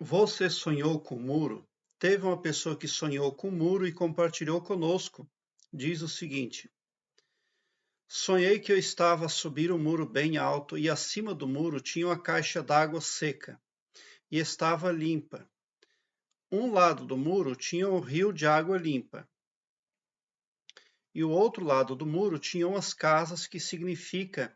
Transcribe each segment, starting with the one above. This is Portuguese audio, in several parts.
Você sonhou com o muro? Teve uma pessoa que sonhou com o muro e compartilhou conosco. Diz o seguinte: sonhei que eu estava a subir um muro bem alto e acima do muro tinha uma caixa d'água seca e estava limpa. Um lado do muro tinha um rio de água limpa e o outro lado do muro tinha umas casas, que significa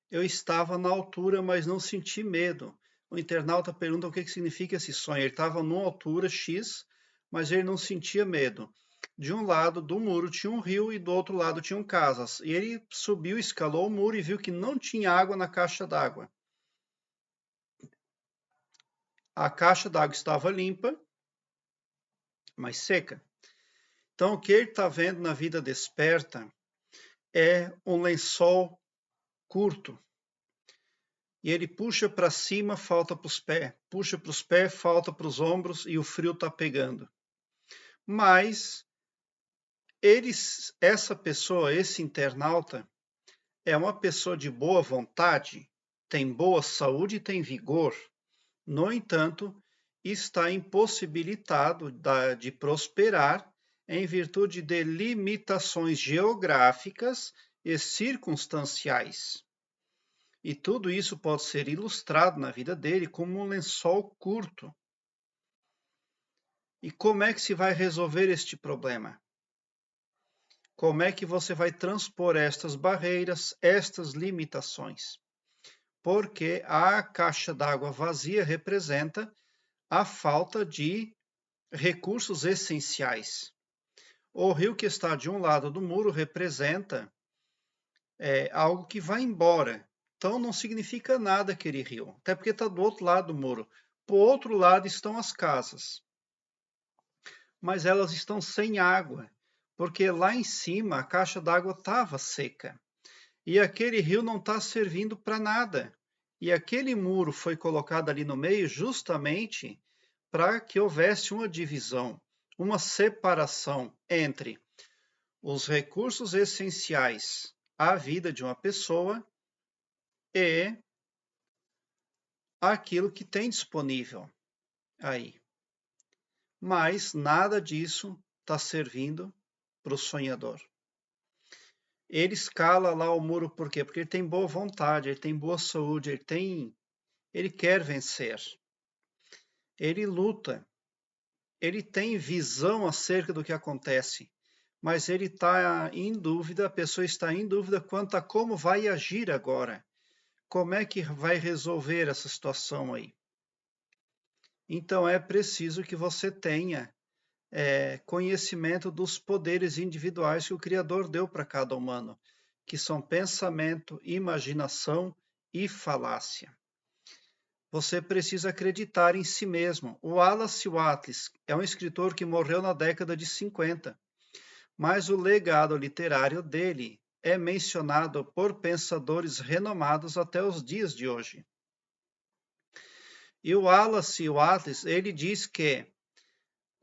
eu estava na altura, mas não senti medo. O internauta pergunta o que significa esse sonho. Ele estava numa altura X, mas ele não sentia medo. De um lado do muro tinha um rio e do outro lado tinham casas. E ele subiu, escalou o muro e viu que não tinha água na caixa d'água. A caixa d'água estava limpa, mas seca. Então, o que ele está vendo na vida desperta é um lençol curto. E ele puxa para cima, falta para os pés. Puxa para os pés, falta para os ombros e o frio está pegando. Mas essa pessoa, esse internauta, é uma pessoa de boa vontade, tem boa saúde e tem vigor. No entanto, está impossibilitado de prosperar em virtude de limitações geográficas e circunstanciais. E tudo isso pode ser ilustrado na vida dele como um lençol curto. E como é que se vai resolver este problema? Como é que você vai transpor estas barreiras, estas limitações? Porque a caixa d'água vazia representa a falta de recursos essenciais. O rio que está de um lado do muro representa algo que vai embora. Então não significa nada aquele rio, até porque está do outro lado do muro. Por outro lado estão as casas, mas elas estão sem água, porque lá em cima a caixa d'água estava seca. E aquele rio não está servindo para nada. E aquele muro foi colocado ali no meio justamente para que houvesse uma divisão, uma separação entre os recursos essenciais à vida de uma pessoa e aquilo que tem disponível aí. Mas nada disso está servindo para o sonhador. Ele escala lá o muro por quê? Porque ele tem boa vontade, ele tem boa saúde, ele quer vencer. Ele luta. Ele tem visão acerca do que acontece, mas ele está em dúvida, a pessoa está em dúvida quanto a como vai agir agora. Como é que vai resolver essa situação aí? Então é preciso que você tenha conhecimento dos poderes individuais que o Criador deu para cada humano, que são pensamento, imaginação e falácia. Você precisa acreditar em si mesmo. O Wallace Wattles é um escritor que morreu na década de 50, mas o legado literário dele é mencionado por pensadores renomados até os dias de hoje. E o Wallace Wattles, ele diz que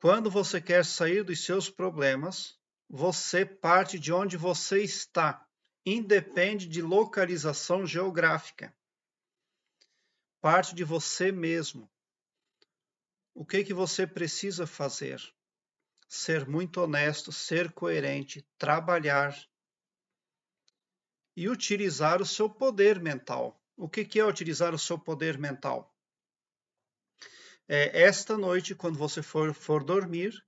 quando você quer sair dos seus problemas, você parte de onde você está, independe de localização geográfica. Parte de você mesmo. O que você precisa fazer? Ser muito honesto, ser coerente, trabalhar e utilizar o seu poder mental. O que é utilizar o seu poder mental? Esta noite, quando você for dormir,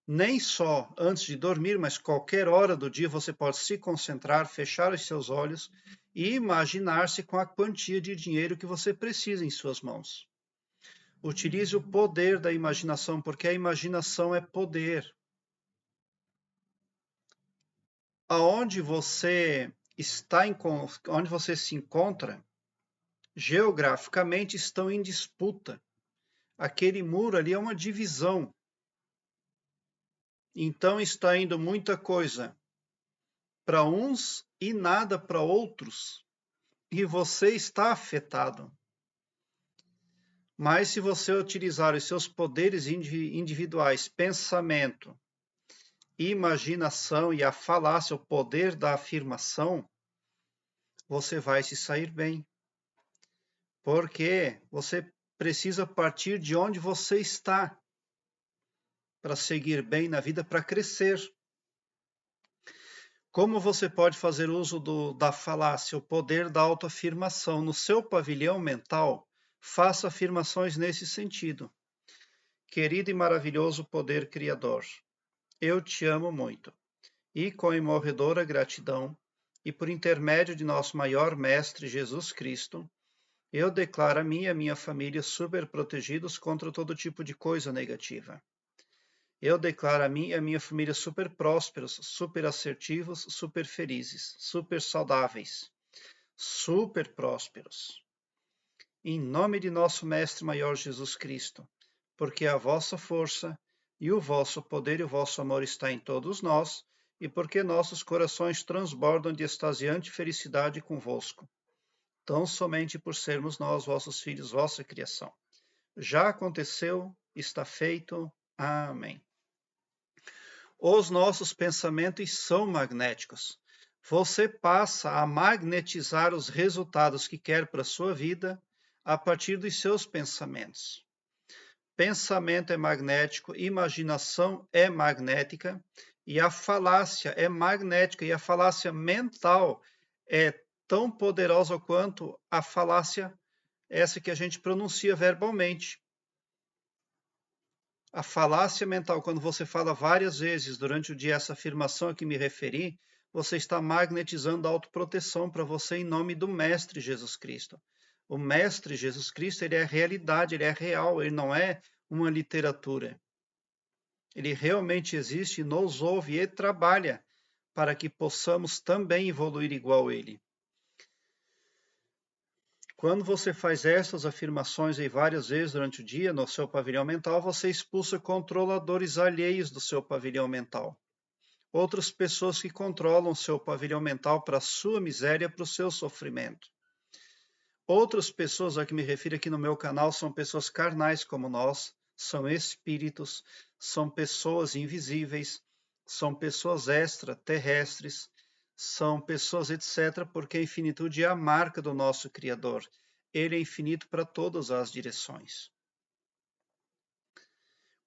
nem só antes de dormir, mas qualquer hora do dia, você pode se concentrar, fechar os seus olhos e imaginar-se com a quantia de dinheiro que você precisa em suas mãos. Utilize o poder da imaginação, porque a imaginação é poder. Aonde você onde você se encontra, geograficamente estão em disputa. Aquele muro ali é uma divisão. Então está indo muita coisa para uns e nada para outros. E você está afetado. Mas se você utilizar os seus poderes individuais, pensamento, imaginação e a falácia, o poder da afirmação, você vai se sair bem. Porque você precisa partir de onde você está para seguir bem na vida, para crescer. Como você pode fazer uso da falácia, o poder da autoafirmação? No seu pavilhão mental, faça afirmações nesse sentido. Querido e maravilhoso poder criador, eu te amo muito. E com imorredora gratidão, e por intermédio de nosso maior mestre Jesus Cristo, eu declaro a mim e a minha família super protegidos contra todo tipo de coisa negativa. Eu declaro a mim e a minha família super prósperos, super assertivos, super felizes, super saudáveis, super prósperos. Em nome de nosso Mestre Maior Jesus Cristo, porque a vossa força e o vosso poder e o vosso amor está em todos nós, e porque nossos corações transbordam de extasiante felicidade convosco, tão somente por sermos nós, vossos filhos, vossa criação. Já aconteceu, está feito. Amém. Os nossos pensamentos são magnéticos. Você passa a magnetizar os resultados que quer para a sua vida a partir dos seus pensamentos. Pensamento é magnético, imaginação é magnética e a falácia é magnética, e a falácia mental é tão poderosa quanto a falácia essa que a gente pronuncia verbalmente. A falácia mental, quando você fala várias vezes durante o dia essa afirmação a que me referi, você está magnetizando a autoproteção para você em nome do Mestre Jesus Cristo. O Mestre Jesus Cristo, ele é realidade, ele é real, ele não é uma literatura. Ele realmente existe, nos ouve e trabalha para que possamos também evoluir igual a ele. Quando você faz essas afirmações aí várias vezes durante o dia no seu pavilhão mental, você expulsa controladores alheios do seu pavilhão mental. Outras pessoas que controlam o seu pavilhão mental para a sua miséria, para o seu sofrimento. Outras pessoas a que me refiro aqui no meu canal são pessoas carnais como nós, são espíritos, são pessoas invisíveis, são pessoas extraterrestres, são pessoas etc., porque a infinitude é a marca do nosso Criador. Ele é infinito para todas as direções.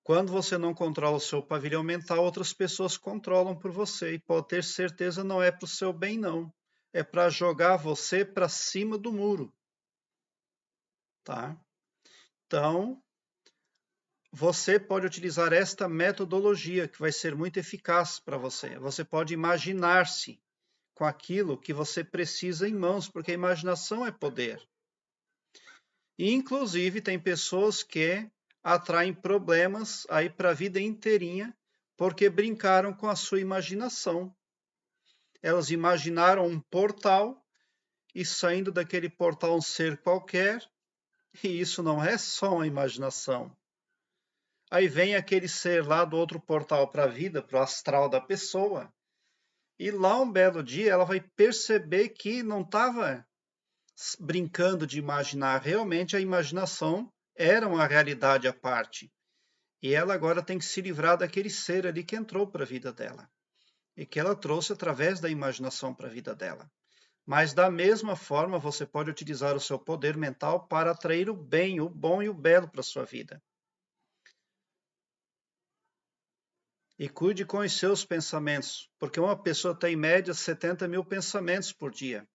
Quando você não controla o seu pavilhão mental, outras pessoas controlam por você. E pode ter certeza, não é para o seu bem, não. É para jogar você para cima do muro. Tá? Então, você pode utilizar esta metodologia, que vai ser muito eficaz para você. Você pode imaginar-se com aquilo que você precisa em mãos, porque a imaginação é poder. E, inclusive, tem pessoas que atraem problemas aí para a vida inteirinha, porque brincaram com a sua imaginação. Elas imaginaram um portal e saindo daquele portal um ser qualquer, e isso não é só uma imaginação. Aí vem aquele ser lá do outro portal para a vida, para o astral da pessoa, e lá um belo dia ela vai perceber que não estava brincando de imaginar, realmente a imaginação era uma realidade à parte. E ela agora tem que se livrar daquele ser ali que entrou para a vida dela. E que ela trouxe através da imaginação para a vida dela. Mas da mesma forma, você pode utilizar o seu poder mental para atrair o bem, o bom e o belo para a sua vida. E cuide com os seus pensamentos, porque uma pessoa tem em média 70 mil pensamentos por dia.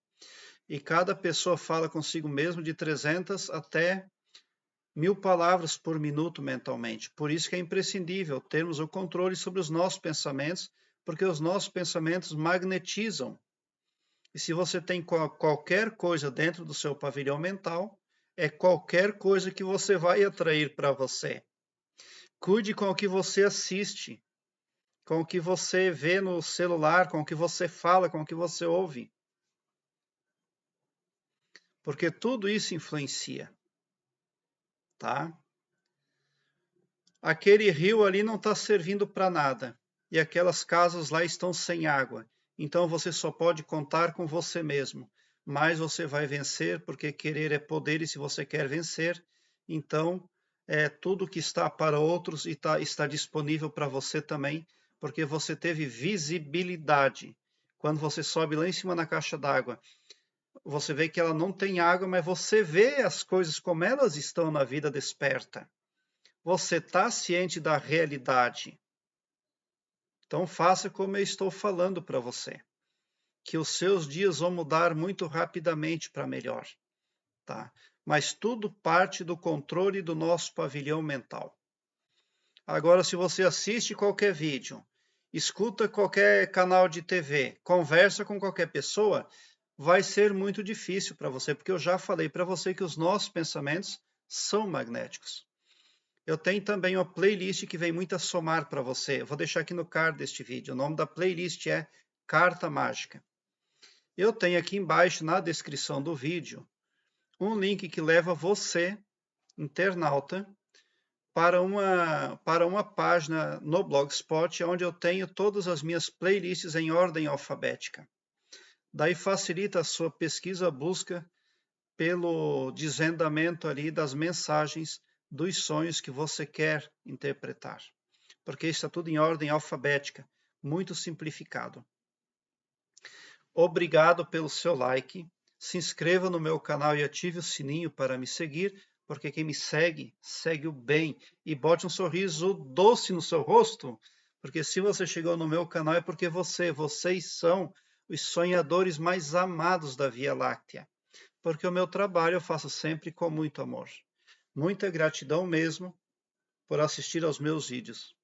E cada pessoa fala consigo mesmo de 300 até 1000 palavras por minuto mentalmente. Por isso que é imprescindível termos o controle sobre os nossos pensamentos, porque os nossos pensamentos magnetizam. E se você tem qualquer coisa dentro do seu pavilhão mental, é qualquer coisa que você vai atrair para você. Cuide com o que você assiste, com o que você vê no celular, com o que você fala, com o que você ouve. Porque tudo isso influencia. Tá? Aquele rio ali não está servindo para nada. E aquelas casas lá estão sem água. Então você só pode contar com você mesmo. Mas você vai vencer, porque querer é poder, e se você quer vencer, então tudo que está para outros está disponível para você também, porque você teve visibilidade. Quando você sobe lá em cima na caixa d'água, você vê que ela não tem água, mas você vê as coisas como elas estão na vida desperta. Você está ciente da realidade. Então faça como eu estou falando para você, que os seus dias vão mudar muito rapidamente para melhor, tá? Mas tudo parte do controle do nosso pavilhão mental. Agora, se você assiste qualquer vídeo, escuta qualquer canal de TV, conversa com qualquer pessoa, vai ser muito difícil para você, porque eu já falei para você que os nossos pensamentos são magnéticos. Eu tenho também uma playlist que vem muito a somar para você. Eu vou deixar aqui no card deste vídeo. O nome da playlist é Carta Mágica. Eu tenho aqui embaixo, na descrição do vídeo, um link que leva você, internauta, para uma página no Blogspot, onde eu tenho todas as minhas playlists em ordem alfabética. Daí facilita a sua pesquisa, busca pelo desvendamento ali das mensagens dos sonhos que você quer interpretar. Porque está tudo em ordem alfabética, muito simplificado. Obrigado pelo seu like. Se inscreva no meu canal e ative o sininho para me seguir, porque quem me segue, segue o bem. E bote um sorriso doce no seu rosto, porque se você chegou no meu canal é porque vocês são os sonhadores mais amados da Via Láctea. Porque o meu trabalho eu faço sempre com muito amor. Muita gratidão mesmo por assistir aos meus vídeos.